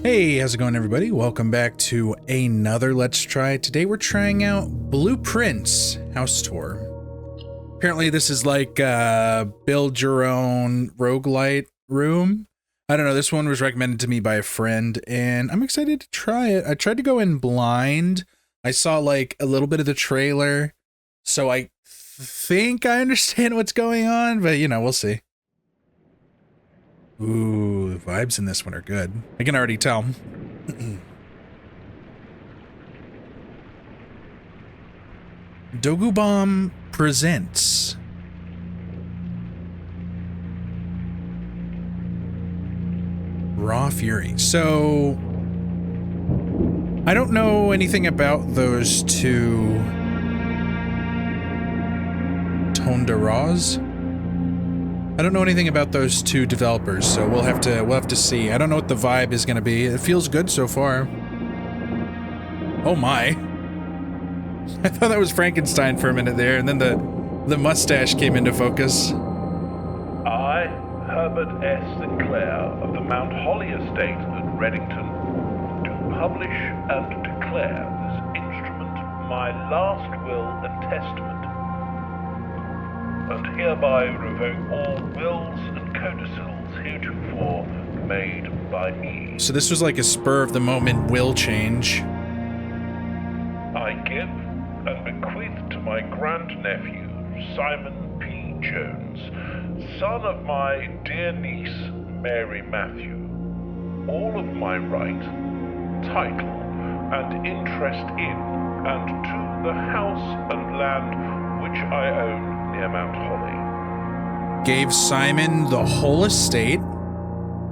Hey, how's it going, everybody? Welcome back to another Let's Try. Today we're trying out Blueprints House Tour. Apparently this is like build your own roguelite room. I don't know, this one was recommended to me by a friend and I'm excited to try it. I tried to go in blind. I saw like a little bit of the trailer, so I think I understand what's going on, but you know, we'll see. Ooh, the vibes in this one are good. I can already tell. Dogubomb presents. Raw Fury. So, I don't know anything about those two Tondaras. I don't know anything about those two developers, so we'll have to see. I don't know what the vibe is going to be. It feels good so far. Oh my. I thought that was Frankenstein for a minute there, and then the mustache came into focus. I, Herbert S. Sinclair of the Mount Holly Estate at Reddington, do publish and declare this instrument my last will and testament, and hereby revoke all wills and codicils heretofore made by me. So this was like a spur-of-the-moment will change. I give and bequeath to my grandnephew, Simon P. Jones, son of my dear niece, Mary Matthew, all of my right, title, and interest in and to the house and land which I own near Mount Holly. Gave Simon the whole estate.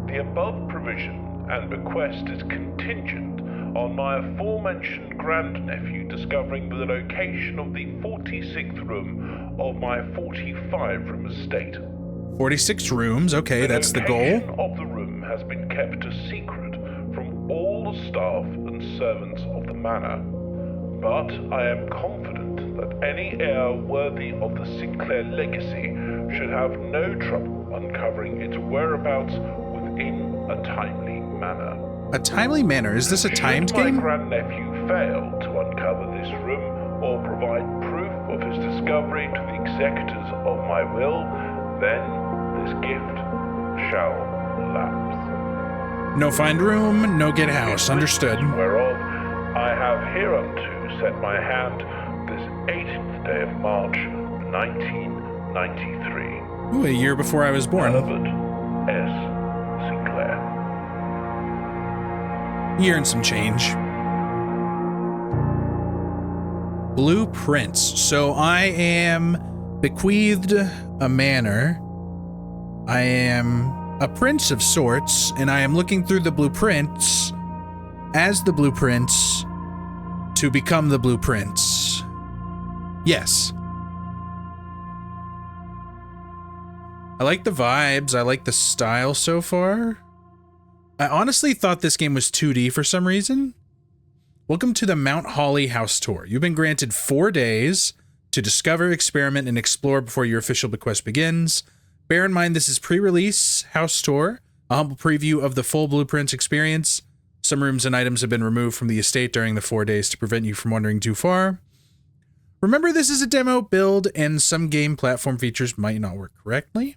The above provision and bequest is contingent on my aforementioned grandnephew discovering the location of the 46th room of my 45-room estate. 46 rooms, okay, that's the goal. The location of the room has been kept a secret from all the staff and servants of the manor, but I am confident that any heir worthy of the Sinclair legacy should have no trouble uncovering its whereabouts within a timely manner. A timely manner? Is this a timed game? Should my grandnephew fail to uncover this room or provide proof of his discovery to the executors of my will, then this gift shall lapse. No find room, no get house. Understood. Whereof I have hereunto set my hand this 18th day of March, 1993. Ooh, a year before I was born. Herbert S. Sinclair. Year and some change. Blueprints. So I am bequeathed a manor. I am a prince of sorts, and I am looking through the blueprints as the blueprints to become the blueprints. Yes. I like the vibes. I like the style so far. I honestly thought this game was 2D for some reason. Welcome to the Mount Holly House Tour. You've been granted 4 days to discover, experiment, and explore before your official bequest begins. Bear in mind this is pre-release house tour, a humble preview of the full Blueprints experience. Some rooms and items have been removed from the estate during the 4 days to prevent you from wandering too far. Remember, this is a demo build, and some game platform features might not work correctly.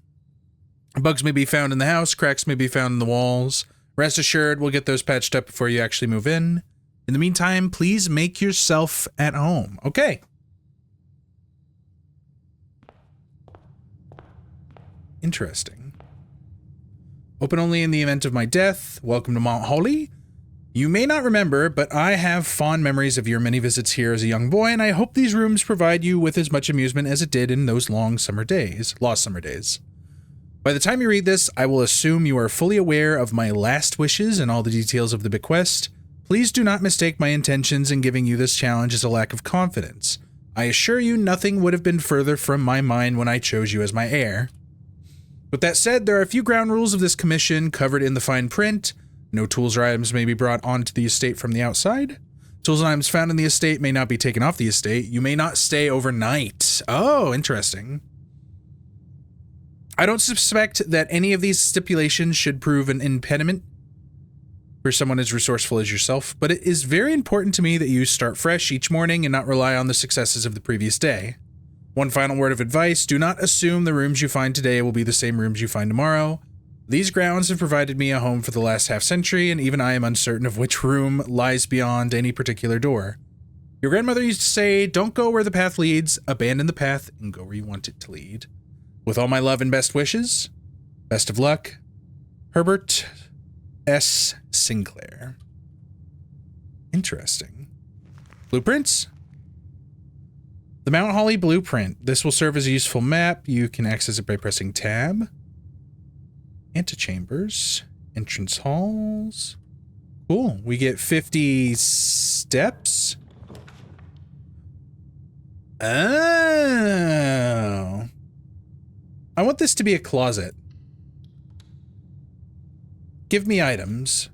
Bugs may be found in the house, cracks may be found in the walls. Rest assured, we'll get those patched up before you actually move in. In the meantime, please make yourself at home. Okay. Interesting. Open only in the event of my death. Welcome to Mount Holly. You may not remember, but I have fond memories of your many visits here as a young boy, and I hope these rooms provide you with as much amusement as it did in those lost summer days. By the time you read this, I will assume you are fully aware of my last wishes and all the details of the bequest. Please do not mistake my intentions in giving you this challenge as a lack of confidence. I assure you nothing would have been further from my mind when I chose you as my heir. With that said, there are a few ground rules of this commission covered in the fine print. No tools or items may be brought onto the estate from the outside. Tools and items found in the estate may not be taken off the estate. You may not stay overnight. Oh, interesting. I don't suspect that any of these stipulations should prove an impediment for someone as resourceful as yourself, but it is very important to me that you start fresh each morning and not rely on the successes of the previous day. One final word of advice, do not assume the rooms you find today will be the same rooms you find tomorrow. These grounds have provided me a home for the last half-century, and even I am uncertain of which room lies beyond any particular door. Your grandmother used to say, don't go where the path leads, abandon the path, and go where you want it to lead. With all my love and best wishes, best of luck, Herbert S. Sinclair. Interesting. Blueprints? The Mount Holly blueprint. This will serve as a useful map. You can access it by pressing tab. Antechambers. Entrance halls. Cool. We get 50 steps. Oh. I want this to be a closet. Give me items.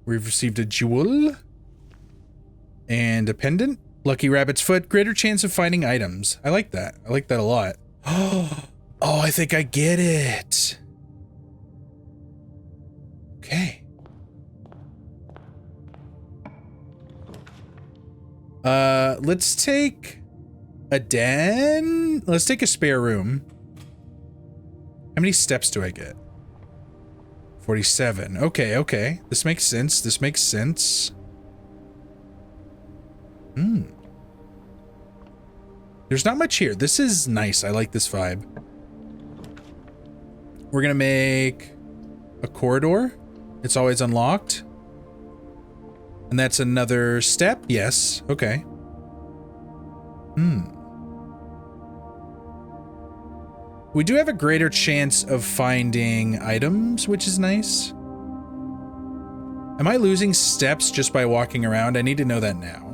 We've received a jewel. And a pendant. Lucky rabbit's foot. Greater chance of finding items. I like that. I like that a lot. Oh, I think I get it. Okay. Let's take a den. Let's take a spare room. How many steps do I get? 47. Okay, okay. This makes sense. This makes sense. There's not much here. This is nice. I like this vibe. We're gonna make a corridor. It's always unlocked. And that's another step. Yes. Okay. We do have a greater chance of finding items, which is nice. Am I losing steps just by walking around? I need to know that now.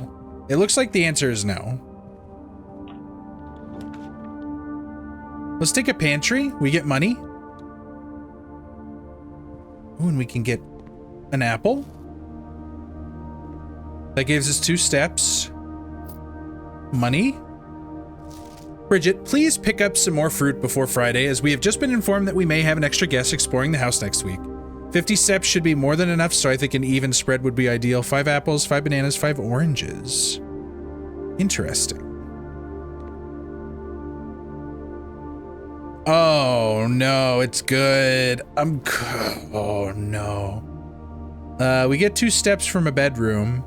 It looks like the answer is no. Let's take a pantry. We get money. Ooh, and we can get an apple. That gives us 2 steps. Money. Bridget, please pick up some more fruit before Friday, as we have just been informed that we may have an extra guest exploring the house next week. 50 steps should be more than enough, so I think an even spread would be ideal. 5 apples, 5 bananas, 5 oranges. Interesting. Oh no, it's good. Oh no. We get 2 steps from a bedroom.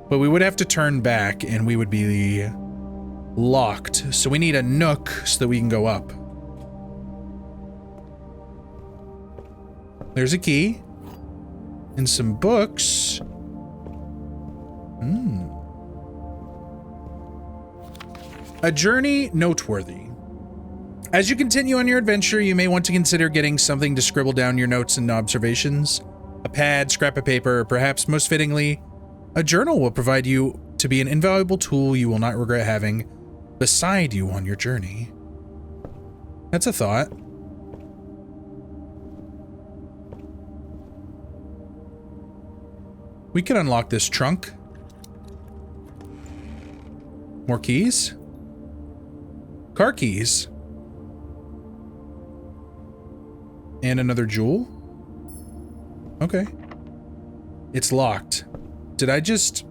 But we would have to turn back and we would be locked. So we need a nook so that we can go up. There's a key. And some books. A journey noteworthy. As you continue on your adventure, you may want to consider getting something to scribble down your notes and observations. A pad, scrap of paper, or perhaps most fittingly, a journal will provide you to be an invaluable tool you will not regret having beside you on your journey. That's a thought. We can unlock this trunk. More keys? Car keys. And another jewel? Okay. It's locked. Did I just...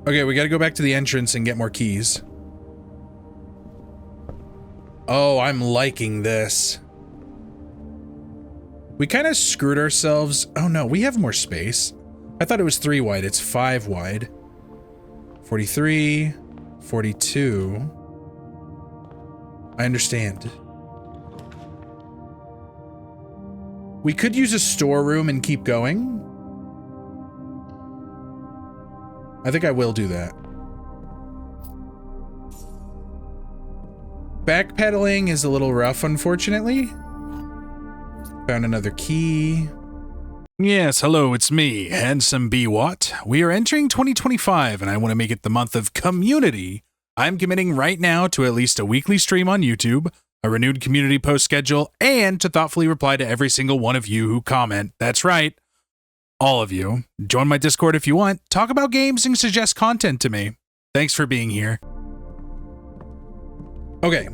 Okay, we gotta go back to the entrance and get more keys. Oh, I'm liking this. We kind of screwed ourselves. Oh no, we have more space. I thought it was 3 wide. It's 5 wide. 43, 42. I understand. We could use a storeroom and keep going. I think I will do that. Backpedaling is a little rough, unfortunately. Found another key. Yes, hello, it's me, Handsome bwhat. We are entering 2025, and I want to make it the month of community. I'm committing right now to at least a weekly stream on YouTube, a renewed community post schedule, and to thoughtfully reply to every single one of you who comment. That's right. All of you. Join my Discord if you want. Talk about games and suggest content to me. Thanks for being here. Okay.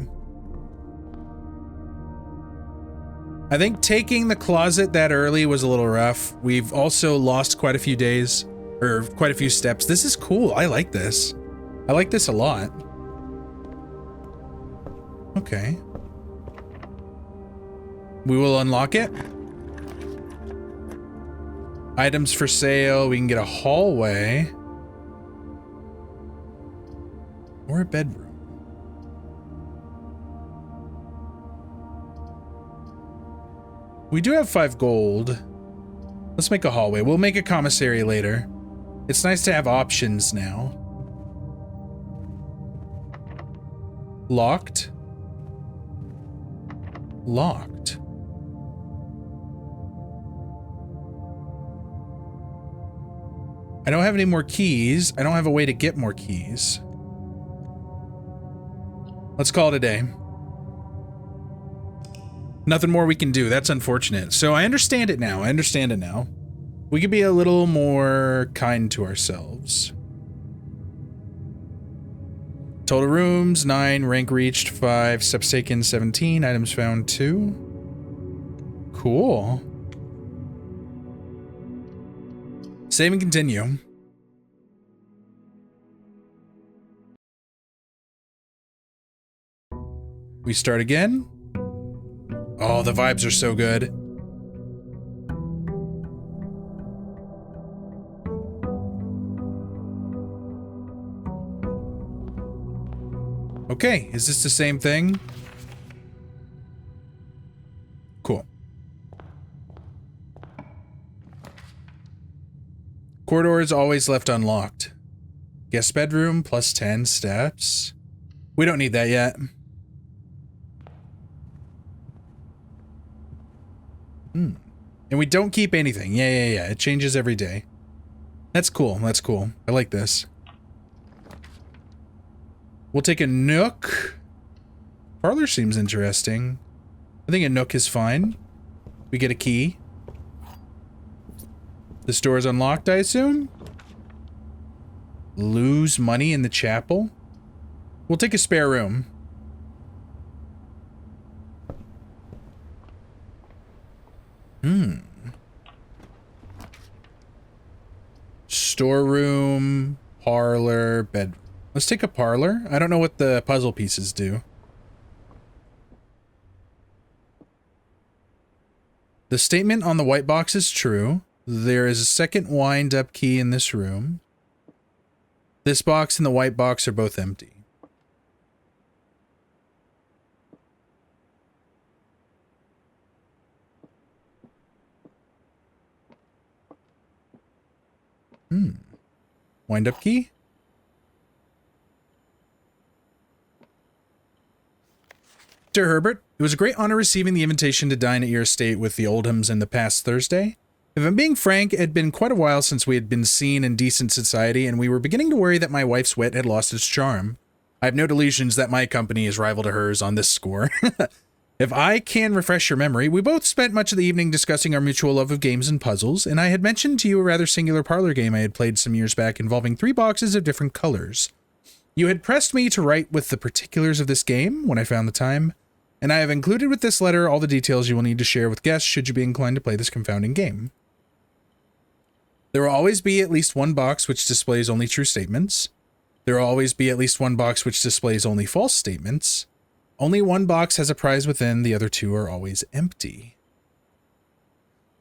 I think taking the closet that early was a little rough. We've also lost quite a few days, or quite a few steps. This is cool. I like this. I like this a lot. Okay. We will unlock it. Items for sale. We can get a hallway. Or a bedroom. We do have 5 gold. Let's make a hallway. We'll make a commissary later. It's nice to have options now. Locked. Locked. I don't have any more keys. I don't have a way to get more keys. Let's call it a day. Nothing more we can do. That's unfortunate. So I understand it now. I understand it now. We could be a little more kind to ourselves. Total rooms, 9. Rank reached, 5. Steps taken, 17. Items found, 2. Cool. Save and continue. We start again. Oh, the vibes are so good. Okay, is this the same thing? Cool. Corridor is always left unlocked. Guest bedroom, plus 10 steps. We don't need that yet. And we don't keep anything. Yeah. It changes every day. That's cool. That's cool. I like this. We'll take a nook. Parlor seems interesting. I think a nook is fine. We get a key. This door is unlocked, I assume? Lose money in the chapel? We'll take a spare room. Storeroom, parlor, bedroom. Let's take a parlor. I don't know what the puzzle pieces do. The statement on the white box is true. There is a second wind-up key in this room. This box and the white box are both empty. Wind-up key? Dear Herbert, it was a great honor receiving the invitation to dine at your estate with the Oldhams in the past Thursday. If I'm being frank, it had been quite a while since we had been seen in decent society, and we were beginning to worry that my wife's wit had lost its charm. I have no delusions that my company is rival to hers on this score. If I can refresh your memory, we both spent much of the evening discussing our mutual love of games and puzzles, and I had mentioned to you a rather singular parlor game I had played some years back involving 3 boxes of different colors. You had pressed me to write with the particulars of this game when I found the time, and I have included with this letter all the details you will need to share with guests should you be inclined to play this confounding game. There will always be at least one box which displays only true statements. There will always be at least one box which displays only false statements. Only one box has a prize within, the other 2 are always empty.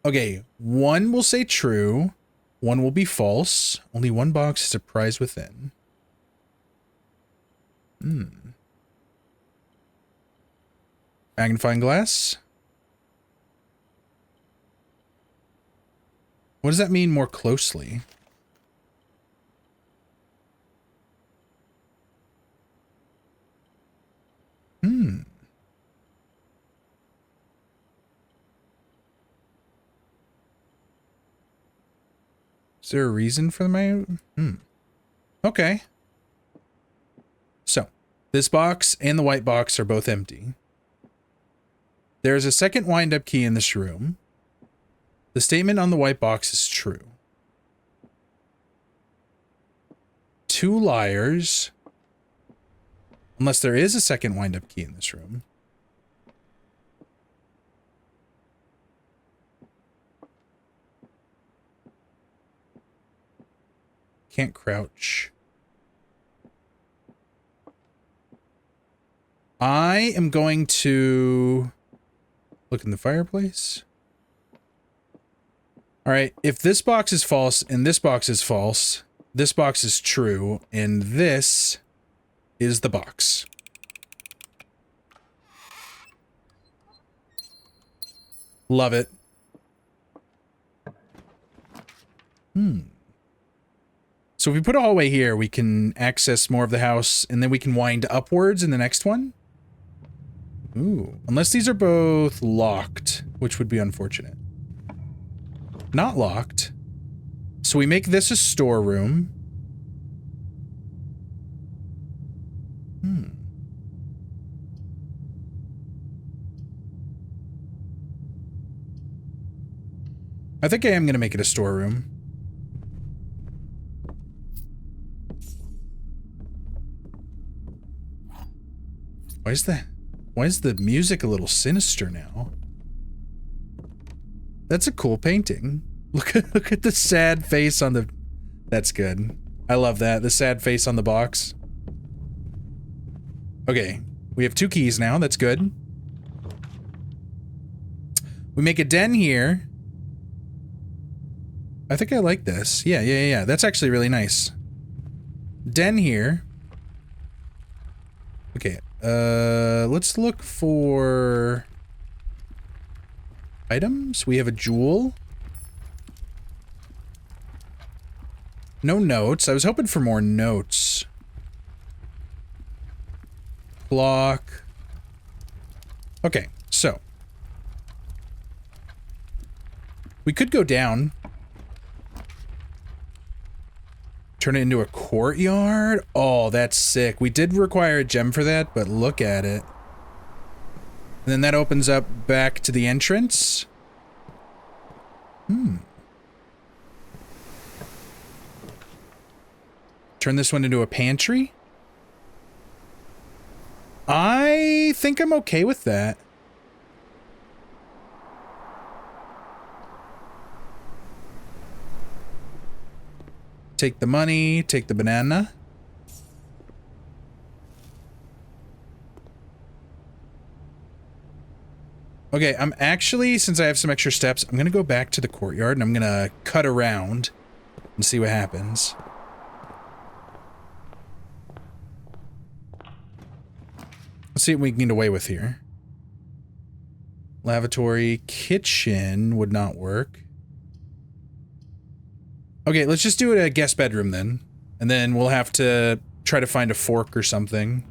Okay, one will say true, one will be false. Only one box has a prize within. Magnifying glass? What does that mean more closely? Is there a reason for my... Okay. So, this box and the white box are both empty. There is a second wind-up key in this room. The statement on the white box is true. 2 liars. Unless there is a second wind-up key in this room. Can't crouch. I am going to look in the fireplace. All right, if this box is false and this box is false, this box is true, and this is the box. Love it. So if we put a hallway here, we can access more of the house, and then we can wind upwards in the next one. Ooh, unless these are both locked, which would be unfortunate. Not locked. So we make this a storeroom. I think I am going to make it a storeroom. Why is the music a little sinister now? That's a cool painting. Look at the sad face on the... That's good. I love that. The sad face on the box. Okay. We have 2 keys now. That's good. We make a den here. I think I like this. Yeah. That's actually really nice. Den here. Okay. Let's look for items. We have a jewel. No notes. I was hoping for more notes. Clock. Okay, so we could go down. Turn it into a courtyard? Oh, that's sick. We did require a gem for that, but look at it. And then that opens up back to the entrance. Turn this one into a pantry? I think I'm okay with that. Take the money, take the banana. Okay, I'm actually, since I have some extra steps, I'm gonna go back to the courtyard and I'm gonna cut around and see what happens. Let's see what we can get away with here. Lavatory, kitchen would not work. Okay, let's just do it a guest bedroom then. And then we'll have to try to find a fork or something.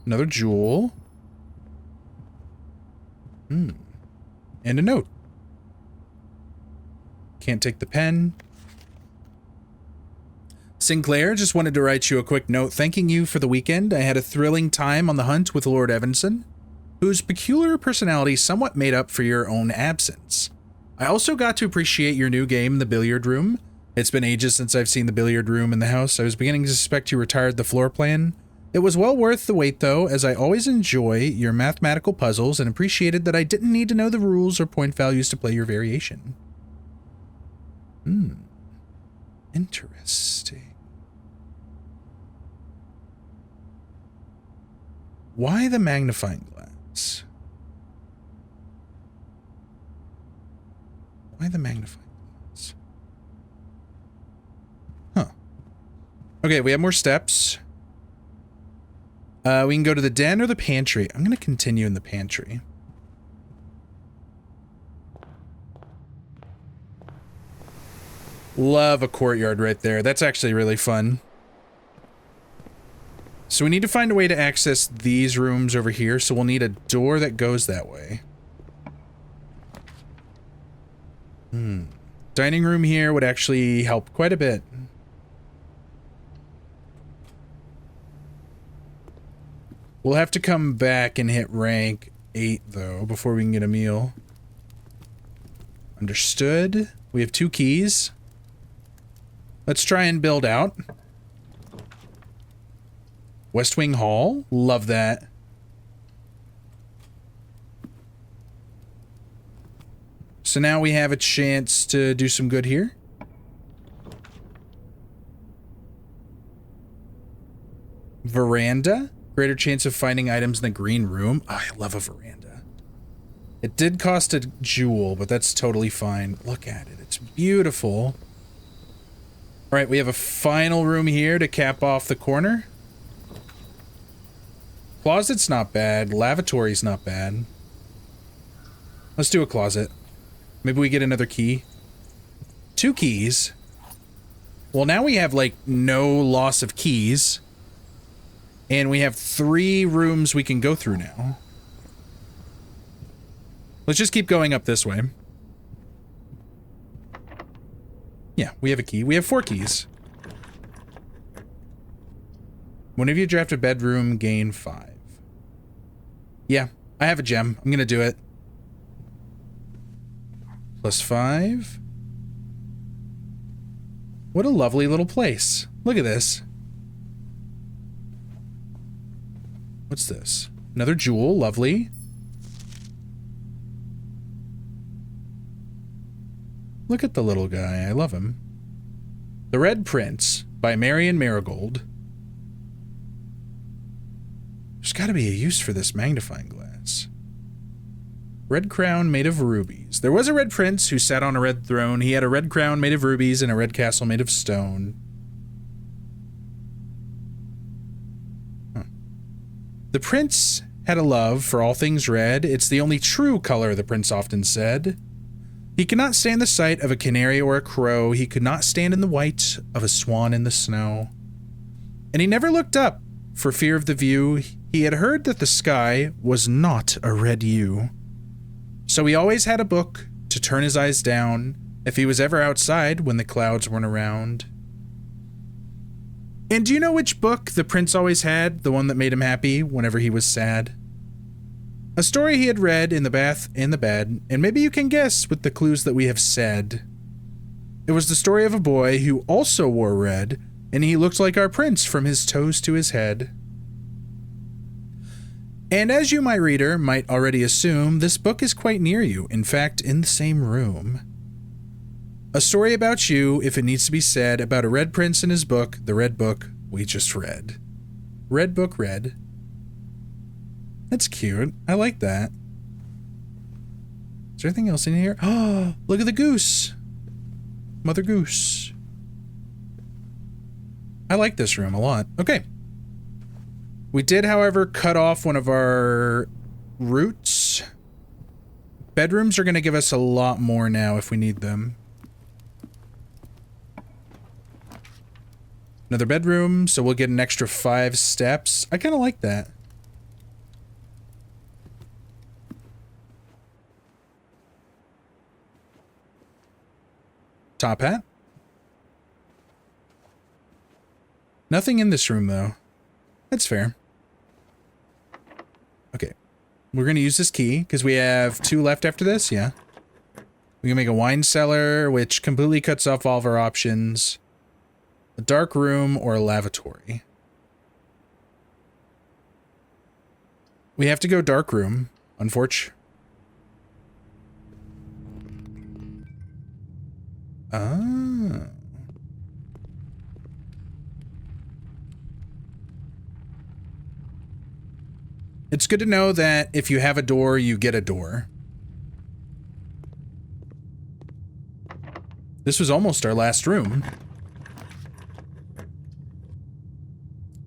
Another jewel. And a note. Can't take the pen. Sinclair, just wanted to write you a quick note thanking you for the weekend. I had a thrilling time on the hunt with Lord Evanson, whose peculiar personality somewhat made up for your own absence. I also got to appreciate your new game, The Billiard Room. It's been ages since I've seen the billiard room in the house. I was beginning to suspect you retired the floor plan. It was well worth the wait, though, as I always enjoy your mathematical puzzles and appreciated that I didn't need to know the rules or point values to play your variation. Interesting. Why the magnifying glass? Why the magnifying glass? Huh. Okay, we have more steps. We can go to the den or the pantry. I'm going to continue in the pantry. Love a courtyard right there. That's actually really fun. So we need to find a way to access these rooms over here, so we'll need a door that goes that way. Dining room here would actually help quite a bit. We'll have to come back and hit rank 8, though, before we can get a meal. Understood. We have 2 keys. Let's try and build out. West Wing Hall. Love that. So now we have a chance to do some good here. Veranda. Greater chance of finding items in the green room. Oh, I love a veranda. It did cost a jewel, but that's totally fine. Look at it. It's beautiful. All right, we have a final room here to cap off the corner. Closet's not bad. Lavatory's not bad. Let's do a closet. Maybe we get another key. 2 keys. Well, now we have, like, no loss of keys. And we have 3 rooms we can go through now. Let's just keep going up this way. Yeah, we have a key. We have 4 keys. Whenever you draft a bedroom, gain 5. Yeah, I have a gem. I'm gonna do it. +5. What a lovely little place. Look at this. What's this? Another jewel. Lovely. Look at the little guy. I love him. The Red Prince by Marion Marigold. There's got to be a use for this magnifying glass. Red crown made of rubies. There was a red prince who sat on a red throne. He had a red crown made of rubies and a red castle made of stone. The prince had a love for all things red. It's the only true color, the prince often said. He could not stand the sight of a canary or a crow. He could not stand in the white of a swan in the snow. And he never looked up for fear of the view. He had heard that the sky was not a red hue. So he always had a book to turn his eyes down if he was ever outside when the clouds weren't around. And do you know which book the prince always had? The one that made him happy whenever he was sad? A story he had read in the bath and the bed, and maybe you can guess with the clues that we have said. It was the story of a boy who also wore red, and he looked like our prince from his toes to his head. And as you, my reader, might already assume, this book is quite near you, in fact, in the same room. A story about you, if it needs to be said, about a red prince and his book, the red book we just read. Red book red. That's cute. I like that. Is there anything else in here? Oh, look at the goose. Mother Goose. I like this room a lot. Okay. We did, however, cut off one of our routes. Bedrooms are going to give us a lot more now if we need them. Another bedroom, so we'll get an extra 5 steps. I kind of like that. Top hat. Nothing in this room, though. That's fair. Okay. We're going to use this key, because we have 2 left after this, yeah. We can make a wine cellar, which completely cuts off all of our options. A dark room or a lavatory. We have to go dark room, unfortunately. Ah. It's good to know that if you have a door, you get a door. This was almost our last room.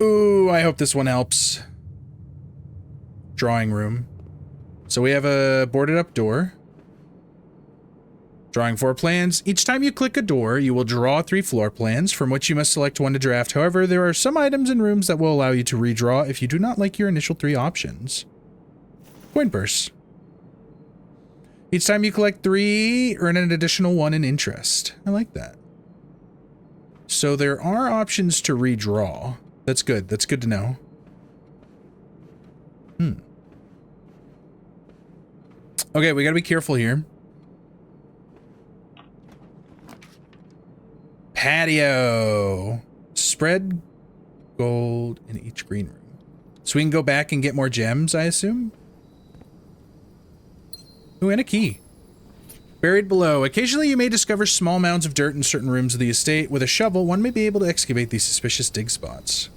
Ooh, I hope this one helps. Drawing room. So we have a boarded up door. Drawing 4 plans. Each time you click a door, you will draw 3 floor plans, from which you must select one to draft. However, there are some items in rooms that will allow you to redraw if you do not like your initial 3 options. Coin purse. Each time you collect 3, earn an additional 1 in interest. I like that. So there are options to redraw. That's good. That's good to know. Okay, we gotta be careful here. Patio. Spread gold in each green room. So we can go back and get more gems, I assume? Ooh, and a key. Buried below. Occasionally you may discover small mounds of dirt in certain rooms of the estate. With a shovel, one may be able to excavate these suspicious dig spots.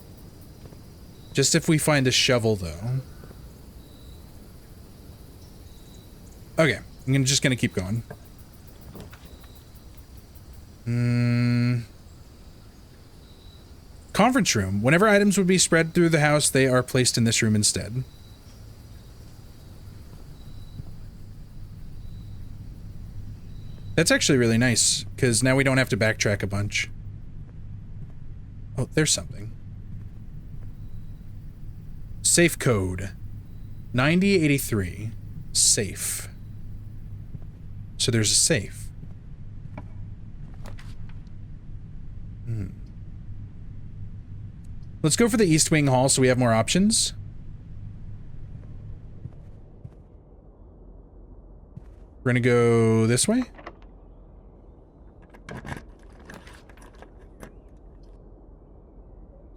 Just if we find a shovel, though. Okay, I'm just gonna keep going. Conference room. Whenever items would be spread through the house, they are placed in this room instead. That's actually really nice, because now we don't have to backtrack a bunch. Oh, there's something. Safe code. 9083. Safe. So there's a safe. Let's go for the East Wing Hall so we have more options. We're gonna go this way.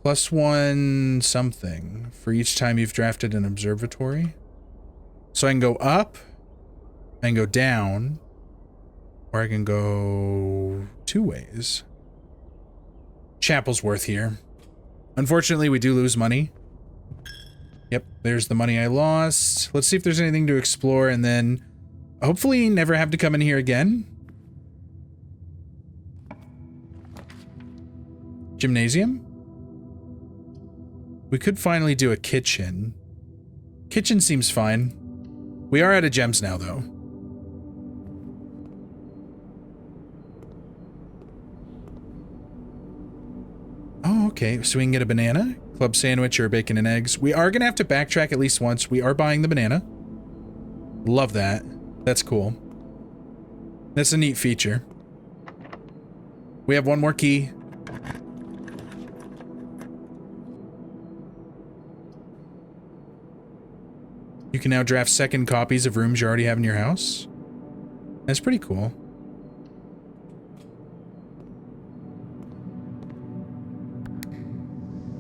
+1 something for each time you've drafted an observatory. So I can go up, I can go down, or I can go 2 ways. Chapel's worth here. Unfortunately, we do lose money. Yep, there's the money I lost. Let's see if there's anything to explore and then hopefully never have to come in here again. Gymnasium? We could finally do a kitchen. Kitchen seems fine. We are out of gems now, though. Oh, okay. So we can get a banana, club sandwich, or bacon and eggs. We are going to have to backtrack at least once. We are buying the banana. Love that. That's cool. That's a neat feature. We have one more key. You can now draft second copies of rooms you already have in your house. That's pretty cool.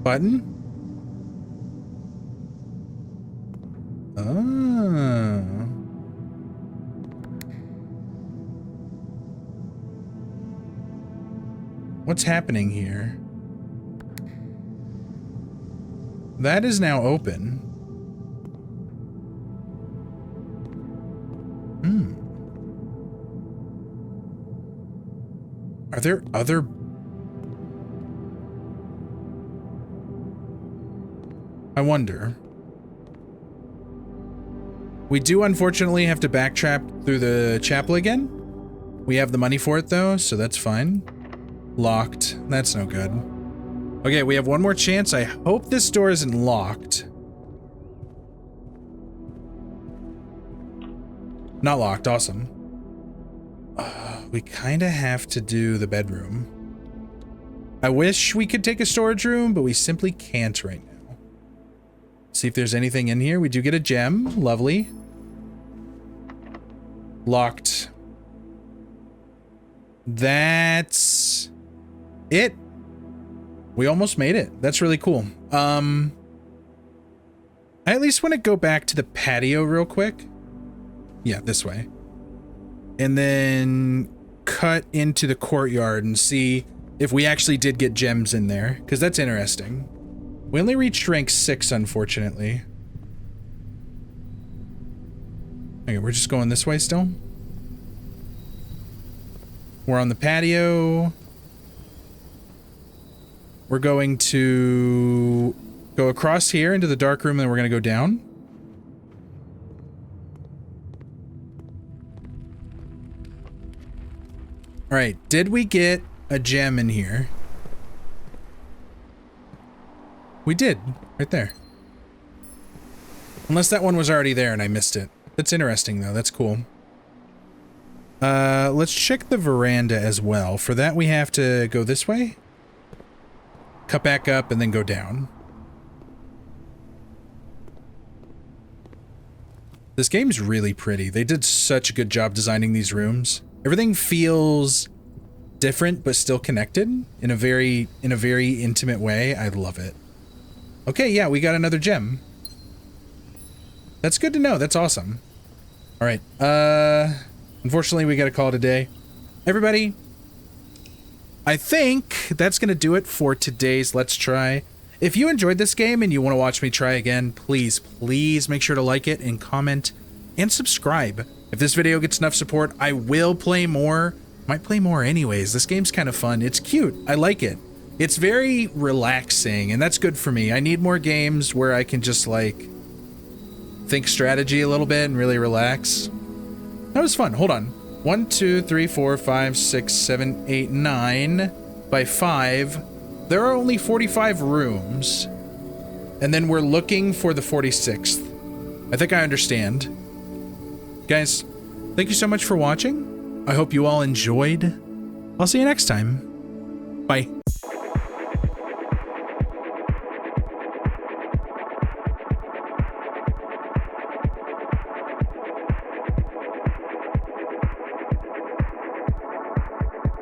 Button? Oh. What's happening here? That is now open. Are there other... I wonder. We do unfortunately have to backtrack through the chapel again. We have the money for it though, so that's fine. Locked. That's no good. Okay, we have one more chance. I hope this door isn't locked. Not locked. Awesome. We kind of have to do the bedroom. I wish we could take a storage room, but we simply can't right now. See if there's anything in here. We do get a gem. Lovely. Locked. That's it. We almost made it. That's really cool. I at least want to go back to the patio real quick. Yeah, this way. And then cut into the courtyard and see if we actually did get gems in there, because that's interesting. We only reached rank 6, unfortunately. Okay, we're just going this way still. We're on the patio. We're going to go across here into the dark room, and then we're going to go down. All right, did we get a gem in here? We did, right there. Unless that one was already there and I missed it. That's interesting though, that's cool. Let's check the veranda as well. For that we have to go this way. Cut back up and then go down. This game's really pretty. They did such a good job designing these rooms. Everything feels different but still connected in a very intimate way. I love it. Okay, yeah, we got another gem. That's good to know. That's awesome. All right. Unfortunately, we got to call it a day. Everybody, I think that's going to do it for today's Let's Try. If you enjoyed this game and you want to watch me try again, please make sure to like it and comment and subscribe. If this video gets enough support, I will play more. Might play more anyways. This game's kind of fun. It's cute. I like it. It's very relaxing, and that's good for me. I need more games where I can just, like, think strategy a little bit and really relax. That was fun. Hold on. 1, 2, 3, 4, 5, 6, 7, 8, 9 by 5. There are only 45 rooms. And then we're looking for the 46th. I think I understand. Guys, thank you so much for watching. I hope you all enjoyed. I'll see you next time. Bye.